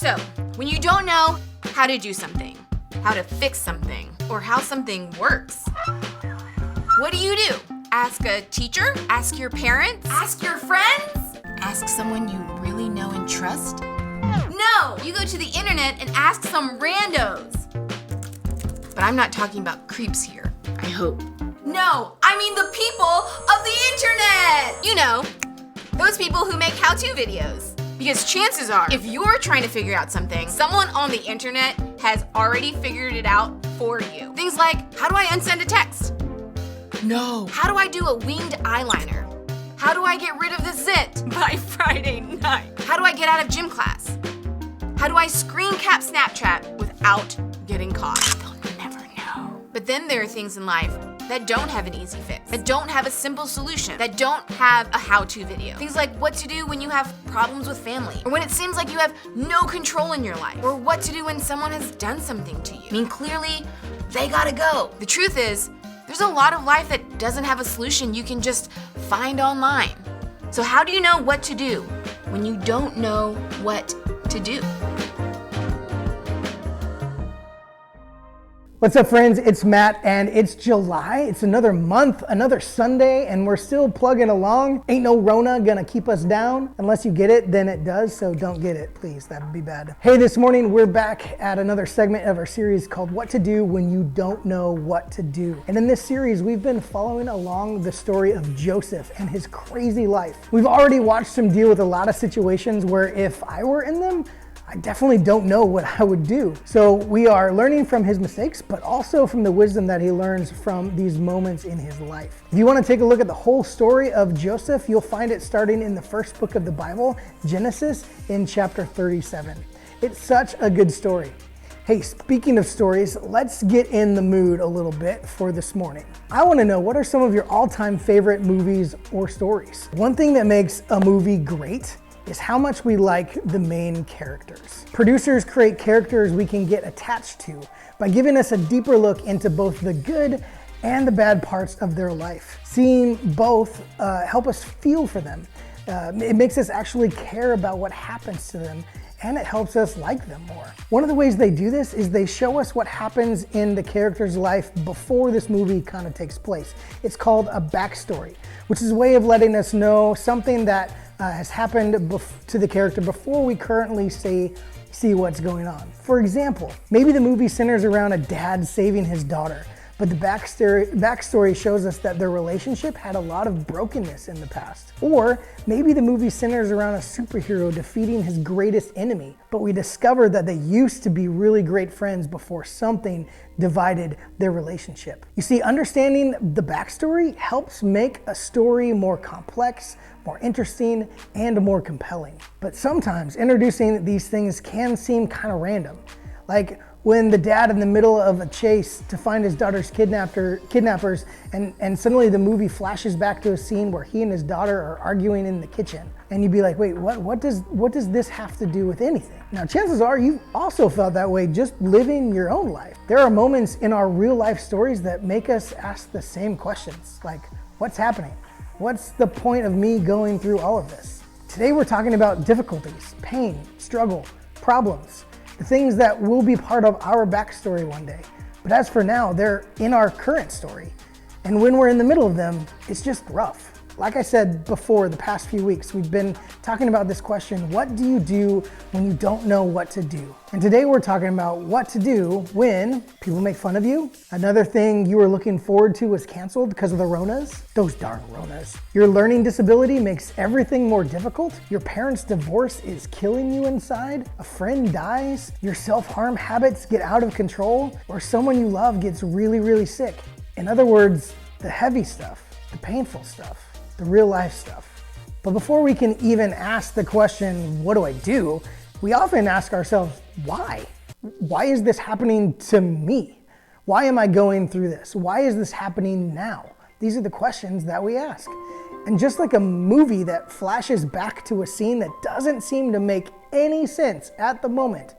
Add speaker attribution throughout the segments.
Speaker 1: So, when you don't know how to do something, how to fix something, or how something works, what do? Ask a teacher? Ask your parents? Ask your friends? Ask someone you really know and trust? No! You go to the internet and ask some randos. But I'm not talking about creeps here, I hope. No, I mean the people of the internet! You know, those people who make how-to videos. Because chances are, if you're trying to figure out something, someone on the internet has already figured it out for you. Things like, how do I unsend a text? No. How do I do a winged eyeliner? How do I get rid of the zit by Friday night? How do I get out of gym class? How do I screen cap Snapchat without getting caught? They'll never know. But then there are things in life that don't have an easy fix, that don't have a simple solution, that don't have a how-to video. Things like what to do when you have problems with family, or when it seems like you have no control in your life, or what to do when someone has done something to you. I mean, clearly, they gotta go. The truth is, there's a lot of life that doesn't have a solution you can just find online. So how do you know what to do when you don't know what to do?
Speaker 2: What's up, friends? It's Matt, and it's July. It's another month, another Sunday, and we're still plugging along. Ain't no Rona gonna keep us down. Unless you get it, then it does, so don't get it, please. That would be bad. Hey, this morning we're back at another segment of our series called What to Do When You Don't Know What to Do. And in this series, we've been following along the story of Joseph and his crazy life. We've already watched him deal with a lot of situations where if I were in them, I definitely don't know what I would do. So we are learning from his mistakes, but also from the wisdom that he learns from these moments in his life. If you want to take a look at the whole story of Joseph, you'll find it starting in the first book of the Bible, Genesis, in chapter 37. It's such a good story. Hey, speaking of stories, let's get in the mood a little bit for this morning. I want to know, what are some of your all-time favorite movies or stories? One thing that makes a movie great is how much we like the main characters. Producers create characters we can get attached to by giving us a deeper look into both the good and the bad parts of their life. Seeing both help us feel for them. It makes us actually care about what happens to them, and it helps us like them more. One of the ways they do this is they show us what happens in the character's life before this movie kind of takes place. It's called a backstory, which is a way of letting us know something that has happened to the character before we currently see what's going on. For example, maybe the movie centers around a dad saving his daughter, but the backstory shows us that their relationship had a lot of brokenness in the past. Or maybe the movie centers around a superhero defeating his greatest enemy, but we discover that they used to be really great friends before something divided their relationship. You see, understanding the backstory helps make a story more complex, more interesting, and more compelling. But sometimes introducing these things can seem kind of random. Like when the dad in the middle of a chase to find his daughter's kidnappers, and suddenly the movie flashes back to a scene where he and his daughter are arguing in the kitchen. And you'd be like, wait, what does this have to do with anything? Now, chances are you've also felt that way just living your own life. There are moments in our real life stories that make us ask the same questions, like, what's happening? What's the point of me going through all of this? Today we're talking about difficulties, pain, struggle, problems, the things that will be part of our backstory one day. But as for now, they're in our current story. And when we're in the middle of them, it's just rough. Like I said before, the past few weeks, we've been talking about this question, what do you do when you don't know what to do? And today we're talking about what to do when people make fun of you. Another thing you were looking forward to was canceled because of the Ronas. Those darn Ronas. Your learning disability makes everything more difficult. Your parents' divorce is killing you inside. A friend dies. Your self-harm habits get out of control. Or someone you love gets really, really sick. In other words, the heavy stuff, the painful stuff, the real life stuff. But before we can even ask the question, what do I do? We often ask ourselves, why? Why is this happening to me? Why am I going through this? Why is this happening now? These are the questions that we ask. And just like a movie that flashes back to a scene that doesn't seem to make any sense at the moment,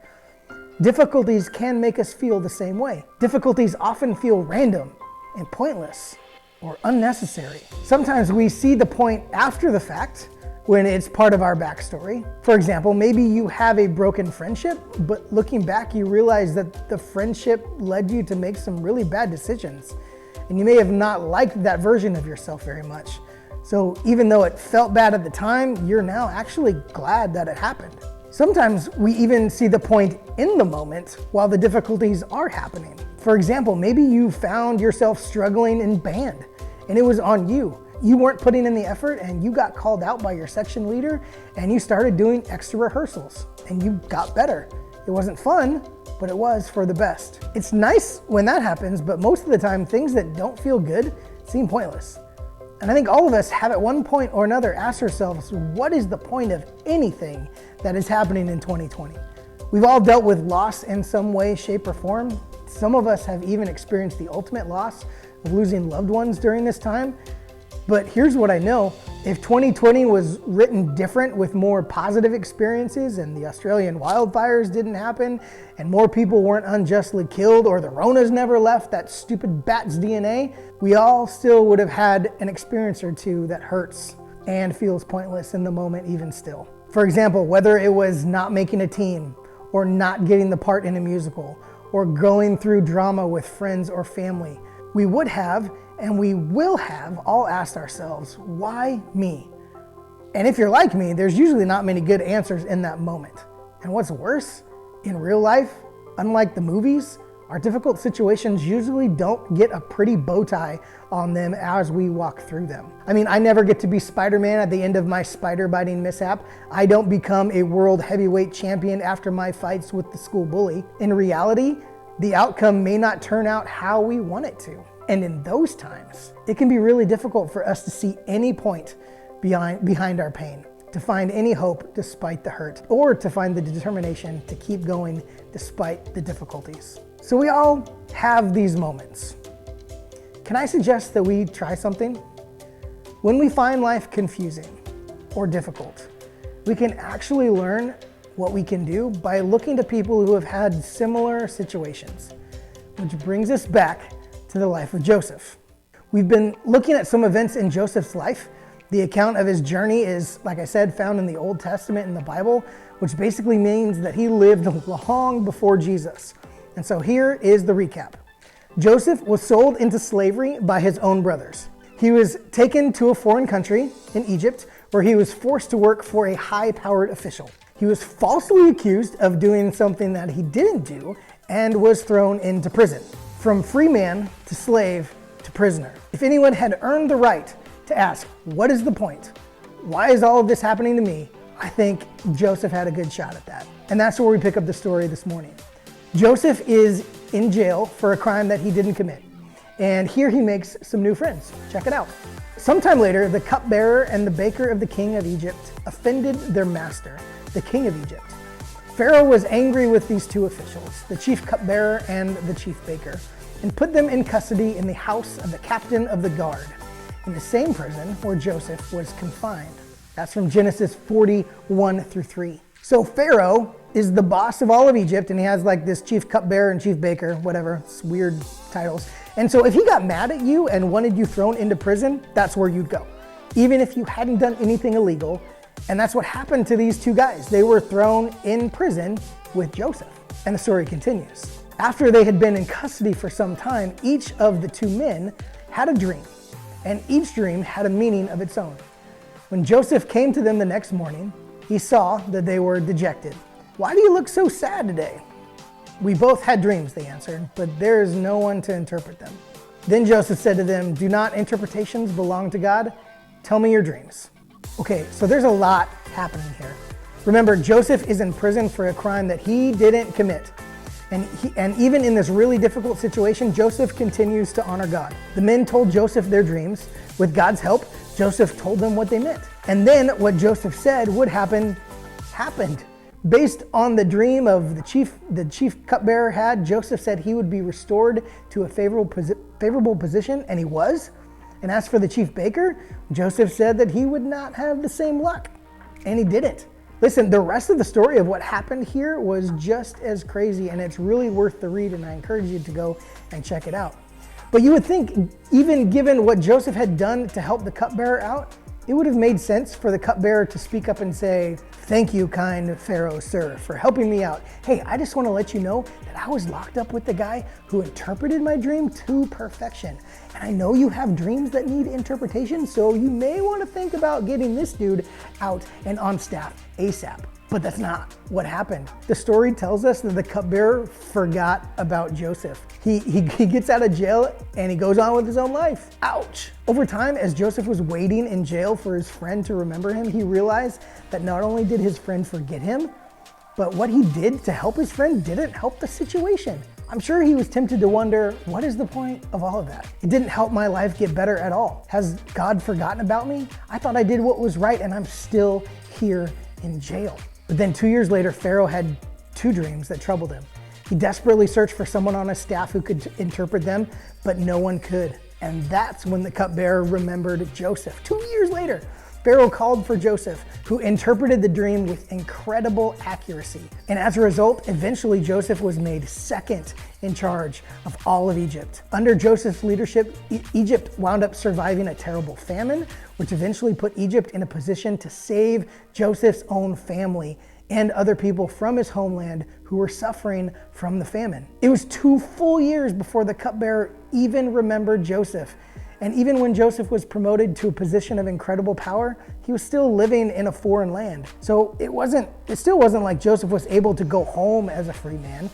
Speaker 2: difficulties can make us feel the same way. Difficulties often feel random and pointless or unnecessary. Sometimes we see the point after the fact, when it's part of our backstory. For example, maybe you have a broken friendship, but looking back, you realize that the friendship led you to make some really bad decisions. And you may have not liked that version of yourself very much. So even though it felt bad at the time, you're now actually glad that it happened. Sometimes we even see the point in the moment while the difficulties are happening. For example, maybe you found yourself struggling in band and it was on you. You weren't putting in the effort and you got called out by your section leader and you started doing extra rehearsals and you got better. It wasn't fun, but it was for the best. It's nice when that happens, but most of the time things that don't feel good seem pointless. And I think all of us have at one point or another asked ourselves, what is the point of anything that is happening in 2020? We've all dealt with loss in some way, shape, or form. Some of us have even experienced the ultimate loss of losing loved ones during this time. But here's what I know. If 2020 was written different with more positive experiences and the Australian wildfires didn't happen and more people weren't unjustly killed or the Ronas never left that stupid bat's DNA, we all still would have had an experience or two that hurts and feels pointless in the moment even still. For example, whether it was not making a team or not getting the part in a musical or going through drama with friends or family, we would have and we will have all asked ourselves, why me? And if you're like me, there's usually not many good answers in that moment. And what's worse, in real life, unlike the movies, our difficult situations usually don't get a pretty bow tie on them as we walk through them. I mean, I never get to be Spider-Man at the end of my spider biting mishap. I don't become a world heavyweight champion after my fights with the school bully. In reality, the outcome may not turn out how we want it to. And in those times, it can be really difficult for us to see any point behind our pain, to find any hope despite the hurt, or to find the determination to keep going despite the difficulties. So we all have these moments. Can I suggest that we try something? When we find life confusing or difficult, we can actually learn what we can do by looking to people who have had similar situations, which brings us back to the life of Joseph. We've been looking at some events in Joseph's life. The account of his journey is, like I said, found in the Old Testament in the Bible, which basically means that he lived long before Jesus. And so here is the recap. Joseph was sold into slavery by his own brothers. He was taken to a foreign country in Egypt where he was forced to work for a high-powered official. He was falsely accused of doing something that he didn't do and was thrown into prison. From free man to slave to prisoner. If anyone had earned the right to ask, what is the point? Why is all of this happening to me? I think Joseph had a good shot at that. And that's where we pick up the story this morning. Joseph is in jail for a crime that he didn't commit. And here he makes some new friends. Check it out. Sometime later, the cupbearer and the baker of the king of Egypt offended their master, the king of Egypt. Pharaoh was angry with these two officials, the chief cupbearer and the chief baker, and put them in custody in the house of the captain of the guard, in the same prison where Joseph was confined. That's from Genesis 41-3. So Pharaoh is the boss of all of Egypt, and he has like this chief cupbearer and chief baker, whatever, it's weird titles. And so if he got mad at you and wanted you thrown into prison, that's where you'd go, even if you hadn't done anything illegal. And that's what happened to these two guys. They were thrown in prison with Joseph. And the story continues. After they had been in custody for some time, each of the two men had a dream, and each dream had a meaning of its own. When Joseph came to them the next morning, he saw that they were dejected. Why do you look so sad today? We both had dreams, they answered, but there is no one to interpret them. Then Joseph said to them, do not interpretations belong to God? Tell me your dreams. Okay, so there's a lot happening here. Remember, Joseph is in prison for a crime that he didn't commit. And even in this really difficult situation, Joseph continues to honor God. The men told Joseph their dreams. With God's help, Joseph told them what they meant. And then what Joseph said would happen, happened. Based on the dream of the chief cupbearer had, Joseph said he would be restored to a favorable position, and he was. And as for the chief baker, Joseph said that he would not have the same luck, and he didn't. Listen, the rest of the story of what happened here was just as crazy, and it's really worth the read, and I encourage you to go and check it out. But you would think, even given what Joseph had done to help the cupbearer out, It would have made sense for the cupbearer to speak up and say, "Thank you, kind Pharaoh, sir, for helping me out. Hey, I just want to let you know that I was locked up with the guy who interpreted my dream to perfection. And I know you have dreams that need interpretation, so you may want to think about getting this dude out and on staff ASAP." But that's not what happened. The story tells us that the cupbearer forgot about Joseph. He gets out of jail and he goes on with his own life. Ouch. Over time, as Joseph was waiting in jail for his friend to remember him, he realized that not only did his friend forget him, but what he did to help his friend didn't help the situation. I'm sure he was tempted to wonder, what is the point of all of that? It didn't help my life get better at all. Has God forgotten about me? I thought I did what was right and I'm still here in jail. But then 2 years later, Pharaoh had 2 dreams that troubled him. He desperately searched for someone on his staff who could interpret them, but no one could. And that's when the cupbearer remembered Joseph. 2 years later, Pharaoh called for Joseph, who interpreted the dream with incredible accuracy. And as a result, eventually Joseph was made second in charge of all of Egypt. Under Joseph's leadership, Egypt wound up surviving a terrible famine, which eventually put Egypt in a position to save Joseph's own family and other people from his homeland who were suffering from the famine. It was 2 full years before the cupbearer even remembered Joseph. And even when Joseph was promoted to a position of incredible power, he was still living in a foreign land. So it still wasn't like Joseph was able to go home as a free man.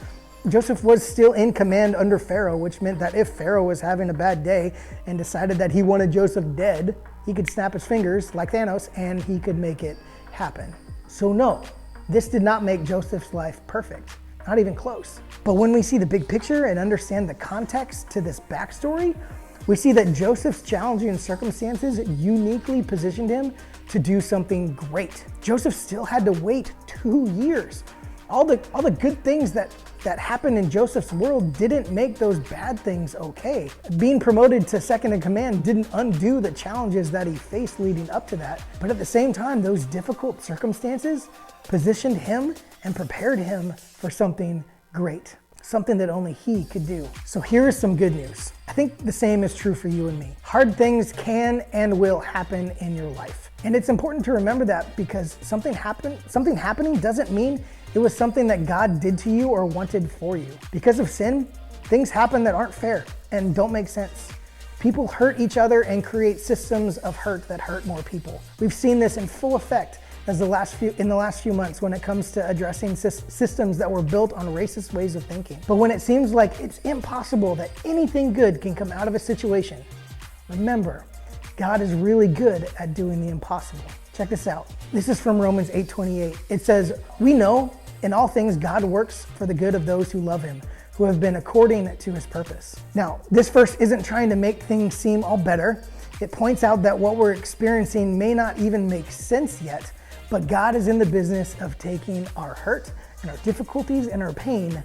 Speaker 2: Joseph was still in command under Pharaoh, which meant that if Pharaoh was having a bad day and decided that he wanted Joseph dead, he could snap his fingers like Thanos and he could make it happen. So no, this did not make Joseph's life perfect, not even close. But when we see the big picture and understand the context to this backstory, we see that Joseph's challenging circumstances uniquely positioned him to do something great. Joseph still had to wait 2 years. All the good things that happened in Joseph's world didn't make those bad things okay. Being promoted to second in command didn't undo the challenges that he faced leading up to that. But at the same time, those difficult circumstances positioned him and prepared him for something great, something that only he could do. So here is some good news. I think the same is true for you and me. Hard things can and will happen in your life. And it's important to remember that because something happening doesn't mean it was something that God did to you or wanted for you. Because of sin, things happen that aren't fair and don't make sense. People hurt each other and create systems of hurt that hurt more people. We've seen this in full effect in the last few months when it comes to addressing systems that were built on racist ways of thinking. But when it seems like it's impossible that anything good can come out of a situation, remember, God is really good at doing the impossible. Check this out. This is from Romans 8:28. It says, "We know in all things God works for the good of those who love him, who have been according to his purpose." Now, this verse isn't trying to make things seem all better. It points out that what we're experiencing may not even make sense yet, but God is in the business of taking our hurt and our difficulties and our pain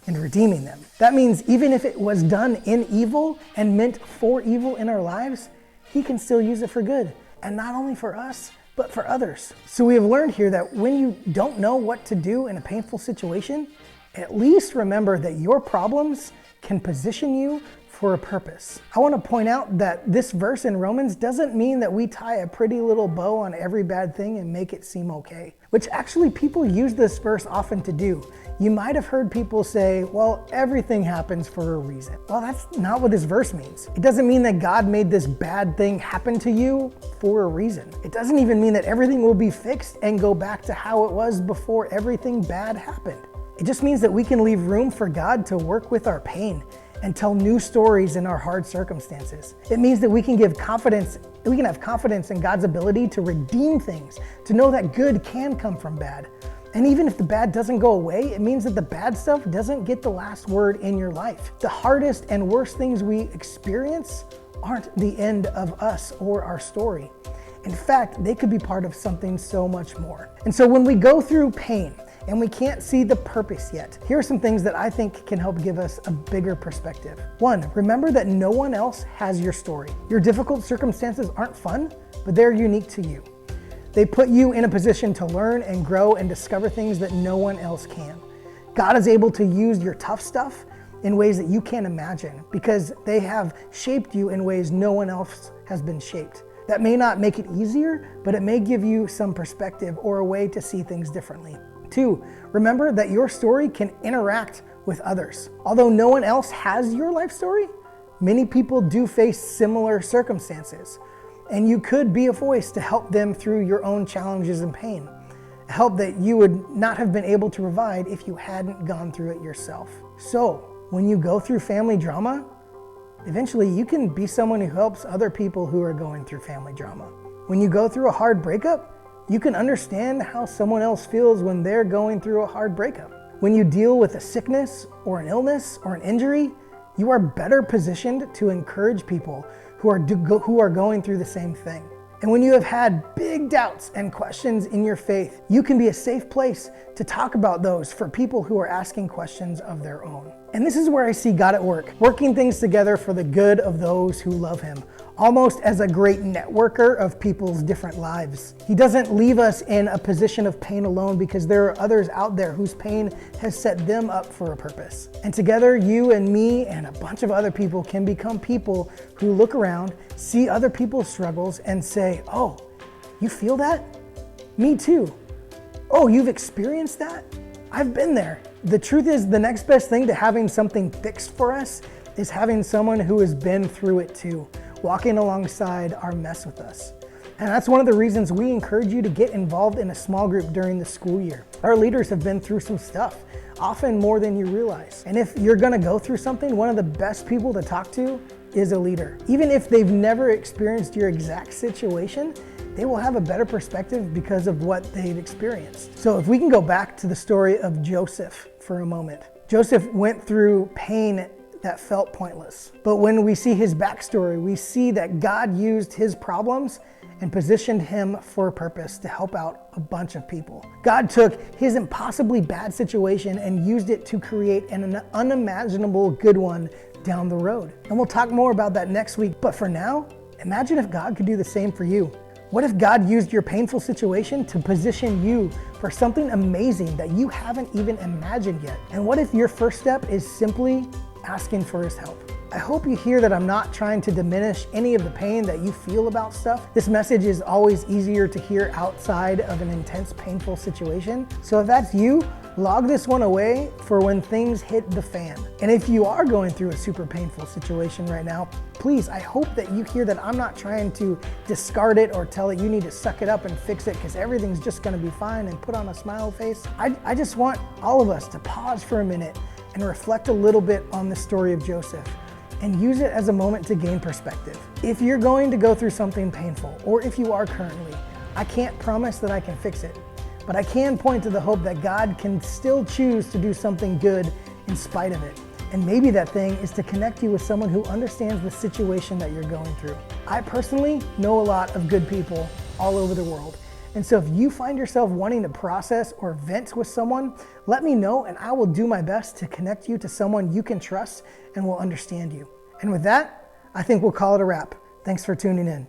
Speaker 2: and redeeming them. That means even if it was done in evil and meant for evil in our lives, he can still use it for good. And not only for us, but for others. So we have learned here that when you don't know what to do in a painful situation, at least remember that your problems can position you for a purpose. I want to point out that this verse in Romans doesn't mean that we tie a pretty little bow on every bad thing and make it seem okay, which actually people use this verse often to do. You might have heard people say, well, everything happens for a reason. Well, that's not what this verse means. It doesn't mean that God made this bad thing happen to you for a reason. It doesn't even mean that everything will be fixed and go back to how it was before everything bad happened. It just means that we can leave room for God to work with our pain and tell new stories in our hard circumstances. It means that we can have confidence in God's ability to redeem things, to know that good can come from bad. And even if the bad doesn't go away, it means that the bad stuff doesn't get the last word in your life. The hardest and worst things we experience aren't the end of us or our story. In fact, they could be part of something so much more. And so when we go through pain, and we can't see the purpose yet, here are some things that I think can help give us a bigger perspective. 1, remember that no one else has your story. Your difficult circumstances aren't fun, but they're unique to you. They put you in a position to learn and grow and discover things that no one else can. God is able to use your tough stuff in ways that you can't imagine because they have shaped you in ways no one else has been shaped. That may not make it easier, but it may give you some perspective or a way to see things differently. 2, remember that your story can interact with others. Although no one else has your life story, many people do face similar circumstances, and you could be a voice to help them through your own challenges and pain. Help that you would not have been able to provide if you hadn't gone through it yourself. So, when you go through family drama, eventually you can be someone who helps other people who are going through family drama. When you go through a hard breakup, you can understand how someone else feels when they're going through a hard breakup. When you deal with a sickness or an illness or an injury, you are better positioned to encourage people who are going through the same thing. And when you have had big doubts and questions in your faith, you can be a safe place to talk about those for people who are asking questions of their own. And this is where I see God at work, working things together for the good of those who love him, almost as a great networker of people's different lives. He doesn't leave us in a position of pain alone because there are others out there whose pain has set them up for a purpose. And together, you and me and a bunch of other people can become people who look around, see other people's struggles and say, oh, you feel that? Me too. Oh, you've experienced that? I've been there. The truth is, the next best thing to having something fixed for us is having someone who has been through it too, walking alongside our mess with us. And that's one of the reasons we encourage you to get involved in a small group during the school year. Our leaders have been through some stuff, often more than you realize. And if you're gonna go through something, one of the best people to talk to is a leader. Even if they've never experienced your exact situation, they will have a better perspective because of what they've experienced. So if we can go back to the story of Joseph for a moment. Joseph went through pain that felt pointless. But when we see his backstory, we see that God used his problems and positioned him for a purpose to help out a bunch of people. God took his impossibly bad situation and used it to create an unimaginable good one down the road. And we'll talk more about that next week. But for now, imagine if God could do the same for you. What if God used your painful situation to position you for something amazing that you haven't even imagined yet? And what if your first step is simply asking for his help? I hope you hear that I'm not trying to diminish any of the pain that you feel about stuff. This message is always easier to hear outside of an intense, painful situation. So if that's you, log this one away for when things hit the fan. And if you are going through a super painful situation right now, please, I hope that you hear that I'm not trying to discard it or tell it you need to suck it up and fix it because everything's just gonna be fine and put on a smile face. I just want all of us to pause for a minute and reflect a little bit on the story of Joseph and use it as a moment to gain perspective. If you're going to go through something painful, or if you are currently, I can't promise that I can fix it, but I can point to the hope that God can still choose to do something good in spite of it. And maybe that thing is to connect you with someone who understands the situation that you're going through. I personally know a lot of good people all over the world. And so if you find yourself wanting to process or vent with someone, let me know and I will do my best to connect you to someone you can trust and will understand you. And with that, I think we'll call it a wrap. Thanks for tuning in.